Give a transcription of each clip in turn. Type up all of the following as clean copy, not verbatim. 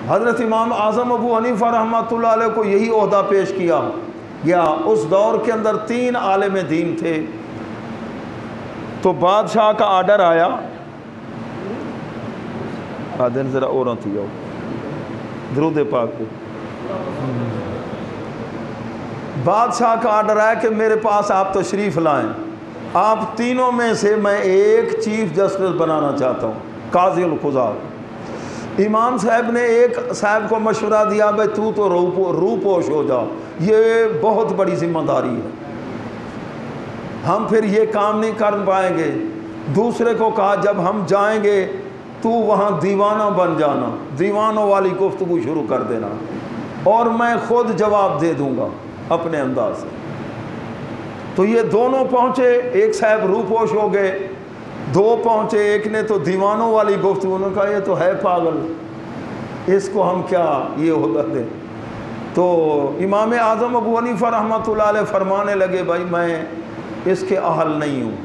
हज़रत इमाम आज़म अबू हनीफ़ा रहमतुल्लाह अलैह को यही ओहदा पेश किया गया। उस दौर के अंदर 3 आलिम दीन थे। तो बादशाह का आर्डर आया, आदन ज़रा और थी आओ दरूद पाक पे। बादशाह का आर्डर आया कि मेरे पास आप तशरीफ़ लाएं, आप तीनों में से मैं एक चीफ जस्टिस बनाना चाहता हूँ, काज़ी उल क़ुज़ात। इमाम साहब ने एक साहब को मशवरा दिया, भाई तू तो रूपोश हो जा, ये बहुत बड़ी जिम्मेदारी है, हम फिर ये काम नहीं कर पाएंगे। दूसरे को कहा जब हम जाएंगे तू वहाँ दीवाना बन जाना, दीवानों वाली गुफ्तगू शुरू कर देना और मैं ख़ुद जवाब दे दूँगा अपने अंदाज से। तो ये दोनों पहुँचे, एक साहब रूपोश हो गए, 2 पहुँचे, एक ने तो दीवानों वाली गुफ्तगू, उन्होंने कहा ये तो है पागल, इसको हम क्या ये होगा दें। तो इमाम आज़म अबू हनीफ़ा रहमतुल्लाह अलैह फरमाने लगे भाई मैं इसके अहल नहीं हूँ।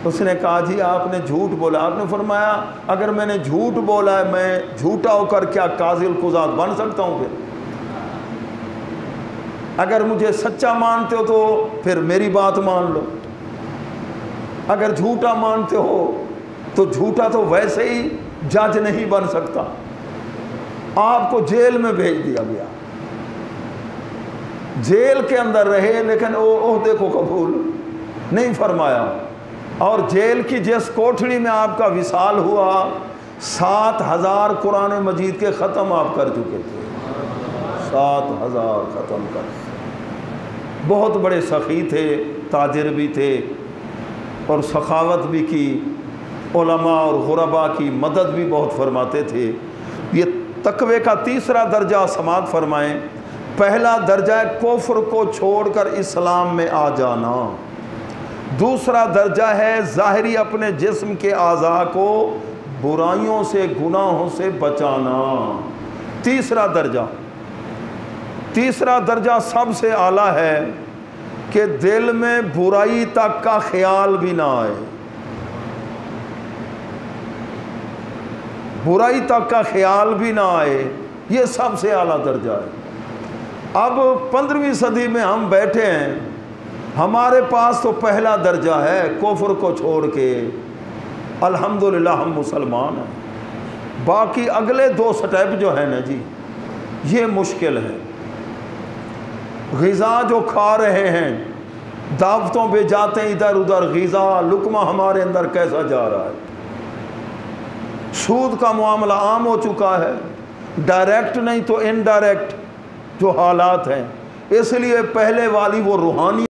उसने कहा जी आपने झूठ बोला। आपने फरमाया अगर मैंने झूठ बोला है, मैं झूठा होकर क्या काज़ी उल क़ुज़ात बन सकता हूँ? फिर अगर मुझे सच्चा मानते हो तो फिर मेरी बात मान लो, अगर झूठा मानते हो तो झूठा तो वैसे ही जज नहीं बन सकता। आपको जेल में भेज दिया गया, जेल के अंदर रहे लेकिन ओहदे को कबूल नहीं फरमाया। और जेल की जिस कोठड़ी में आपका विसाल हुआ, 7000 कुरान मजीद के ख़त्म आप कर चुके थे, 7000 ख़त्म कर। बहुत बड़े सखी थे, ताजिर भी थे और सखावत भी की, उलमा और गुरबा की मदद भी बहुत फरमाते थे। ये तकवे का तीसरा दर्जा समात फरमाएं। पहला दर्जा है कुफ्र को छोड़कर इस्लाम में आ जाना। दूसरा दर्जा है ज़ाहिरी अपने जिस्म के आज़ा को बुराइयों से गुनाहों से बचाना। तीसरा दर्जा सबसे आला है कि दिल में बुराई तक का ख्याल भी ना आए, बुराई तक का ख्याल भी ना आए, ये सबसे आला दर्जा है। अब 15वीं सदी में हम बैठे हैं, हमारे पास तो पहला दर्जा है कुफ्र को छोड़ के अल्हम्दुलिल्लाह हम मुसलमान हैं। बाकी अगले 2 स्टेप जो है ना जी, ये मुश्किल है। ग़िज़ा जो खा रहे हैं, दावतों पे जाते हैं इधर उधर, ग़िज़ा लुकमा हमारे अंदर कैसा जा रहा है। सूद का मामला आम हो चुका है, डायरेक्ट नहीं तो इनडायरेक्ट जो हालात हैं। इसलिए पहले वाली वो रूहानी